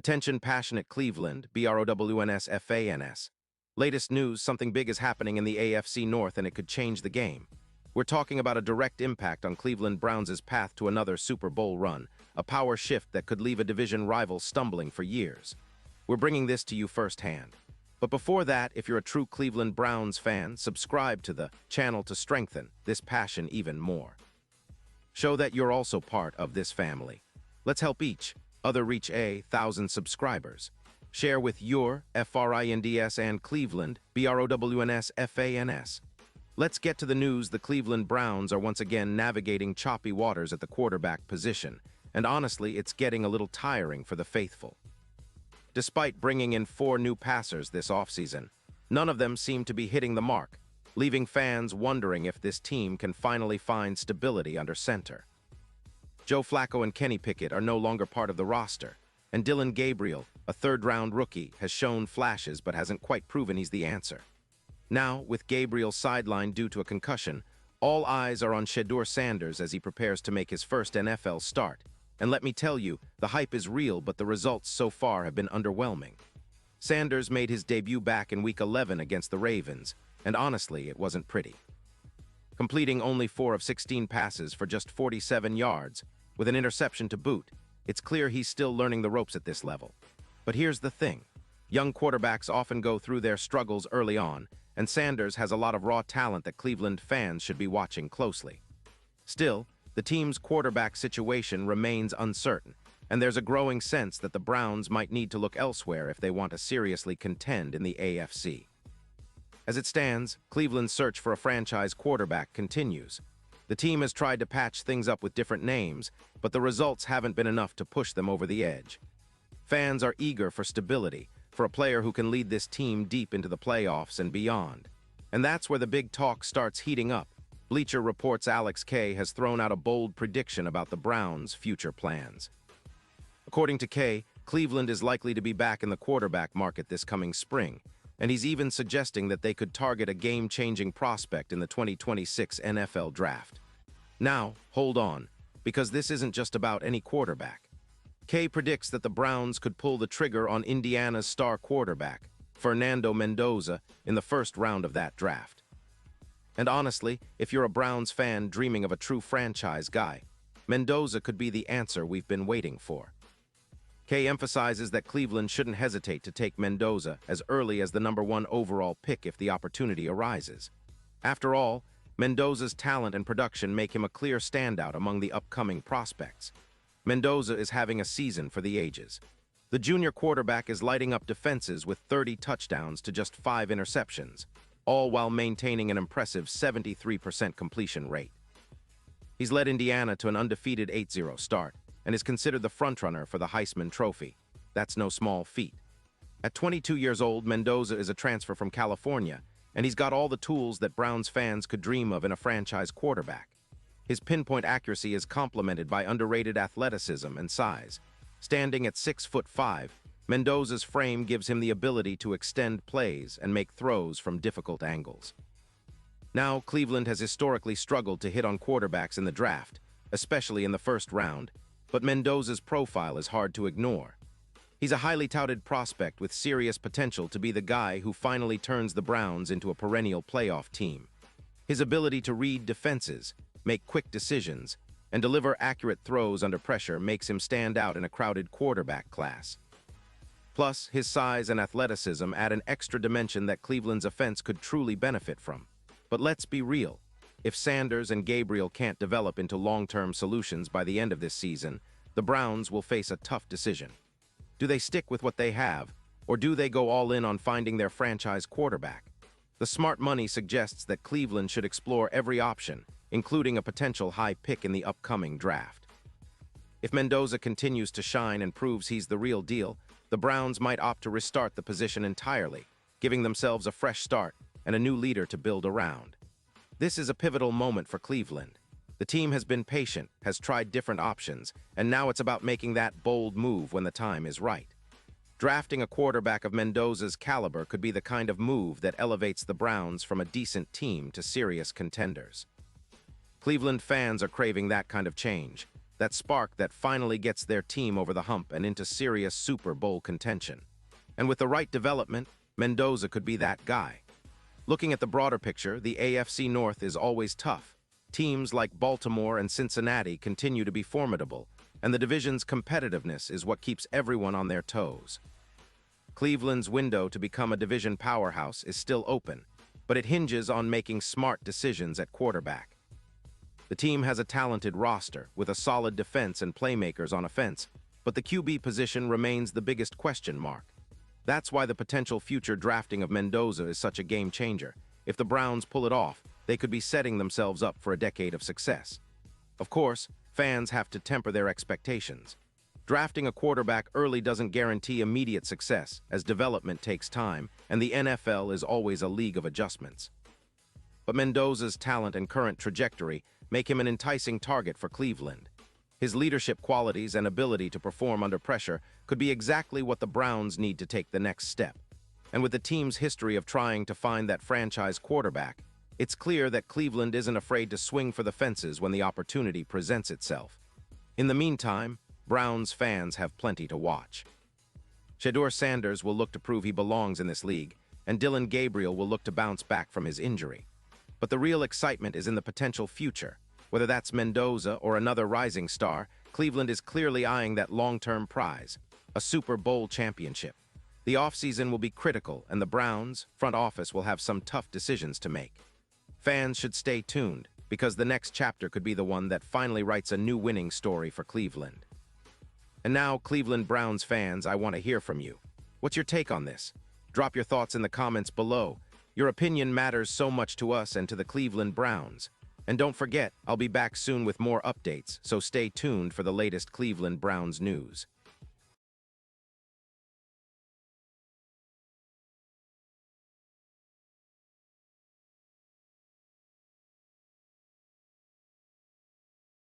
Attention passionate Cleveland, BROWNS. Latest news, something big is happening in the AFC North and it could change the game. We're talking about a direct impact on Cleveland Browns' path to another Super Bowl run, a power shift that could leave a division rival stumbling for years. We're bringing this to you firsthand. But before that, if you're a true Cleveland Browns fan, subscribe to the channel to strengthen this passion even more. Show that you're also part of this family. Let's help each other reach 1,000 subscribers. Share with your FRINDS and Cleveland, BROWNS. Let's get to the news. The Cleveland Browns are once again navigating choppy waters at the quarterback position, and honestly, it's getting a little tiring for the faithful. Despite bringing in 4 new passers this offseason, none of them seem to be hitting the mark, leaving fans wondering if this team can finally find stability under center. Joe Flacco and Kenny Pickett are no longer part of the roster, and Dillon Gabriel, a third-round rookie, has shown flashes but hasn't quite proven he's the answer. Now, with Gabriel sidelined due to a concussion, all eyes are on Shedeur Sanders as he prepares to make his first NFL start. And let me tell you, the hype is real, but the results so far have been underwhelming. Sanders made his debut back in Week 11 against the Ravens, and honestly, it wasn't pretty. Completing only 4 of 16 passes for just 47 yards, with an interception to boot, it's clear he's still learning the ropes at this level. But here's the thing. Young quarterbacks often go through their struggles early on, and Sanders has a lot of raw talent that Cleveland fans should be watching closely. Still, the team's quarterback situation remains uncertain, and there's a growing sense that the Browns might need to look elsewhere if they want to seriously contend in the AFC. As it stands, Cleveland's search for a franchise quarterback continues. The team has tried to patch things up with different names, but the results haven't been enough to push them over the edge. Fans are eager for stability, for a player who can lead this team deep into the playoffs and beyond. And that's where the big talk starts heating up. Bleacher Report's Alex Kay has thrown out a bold prediction about the Browns' future plans. According to Kay, Cleveland is likely to be back in the quarterback market this coming spring, and he's even suggesting that they could target a game-changing prospect in the 2026 NFL Draft. Now, hold on, because this isn't just about any quarterback. Kay predicts that the Browns could pull the trigger on Indiana's star quarterback, Fernando Mendoza, in the first round of that draft. And honestly, if you're a Browns fan dreaming of a true franchise guy, Mendoza could be the answer we've been waiting for. Kay emphasizes that Cleveland shouldn't hesitate to take Mendoza as early as the #1 overall pick if the opportunity arises. After all, Mendoza's talent and production make him a clear standout among the upcoming prospects. Mendoza is having a season for the ages. The junior quarterback is lighting up defenses with 30 touchdowns to just 5 interceptions, all while maintaining an impressive 73% completion rate. He's led Indiana to an undefeated 8-0 start, and is considered the frontrunner for the Heisman Trophy. That's no small feat. At 22 years old, Mendoza is a transfer from California, and he's got all the tools that Browns fans could dream of in a franchise quarterback. His pinpoint accuracy is complemented by underrated athleticism and size. Standing at 6'5", Mendoza's frame gives him the ability to extend plays and make throws from difficult angles. Now, Cleveland has historically struggled to hit on quarterbacks in the draft, especially in the first round, but Mendoza's profile is hard to ignore. He's a highly touted prospect with serious potential to be the guy who finally turns the Browns into a perennial playoff team. His ability to read defenses, make quick decisions, and deliver accurate throws under pressure makes him stand out in a crowded quarterback class. Plus, his size and athleticism add an extra dimension that Cleveland's offense could truly benefit from. But let's be real. If Sanders and Gabriel can't develop into long-term solutions by the end of this season, the Browns will face a tough decision. Do they stick with what they have, or do they go all in on finding their franchise quarterback? The smart money suggests that Cleveland should explore every option, including a potential high pick in the upcoming draft. If Mendoza continues to shine and proves he's the real deal, the Browns might opt to restart the position entirely, giving themselves a fresh start and a new leader to build around. This is a pivotal moment for Cleveland. The team has been patient, has tried different options, and now it's about making that bold move when the time is right. Drafting a quarterback of Mendoza's caliber could be the kind of move that elevates the Browns from a decent team to serious contenders. Cleveland fans are craving that kind of change, that spark that finally gets their team over the hump and into serious Super Bowl contention. And with the right development, Mendoza could be that guy. Looking at the broader picture, the AFC North is always tough. Teams like Baltimore and Cincinnati continue to be formidable, and the division's competitiveness is what keeps everyone on their toes. Cleveland's window to become a division powerhouse is still open, but it hinges on making smart decisions at quarterback. The team has a talented roster with a solid defense and playmakers on offense, but the QB position remains the biggest question mark. That's why the potential future drafting of Mendoza is such a game changer. If the Browns pull it off, they could be setting themselves up for a decade of success. Of course, fans have to temper their expectations. Drafting a quarterback early doesn't guarantee immediate success, as development takes time, and the NFL is always a league of adjustments. But Mendoza's talent and current trajectory make him an enticing target for Cleveland. His leadership qualities and ability to perform under pressure could be exactly what the Browns need to take the next step. And with the team's history of trying to find that franchise quarterback, it's clear that Cleveland isn't afraid to swing for the fences when the opportunity presents itself. In the meantime, Browns fans have plenty to watch. Shedeur Sanders will look to prove he belongs in this league, and Dillon Gabriel will look to bounce back from his injury. But the real excitement is in the potential future. Whether that's Mendoza or another rising star, Cleveland is clearly eyeing that long-term prize, a Super Bowl championship. The offseason will be critical, and the Browns' front office will have some tough decisions to make. Fans should stay tuned, because the next chapter could be the one that finally writes a new winning story for Cleveland. And now, Cleveland Browns fans, I want to hear from you. What's your take on this? Drop your thoughts in the comments below. Your opinion matters so much to us and to the Cleveland Browns. And don't forget, I'll be back soon with more updates, so stay tuned for the latest Cleveland Browns news.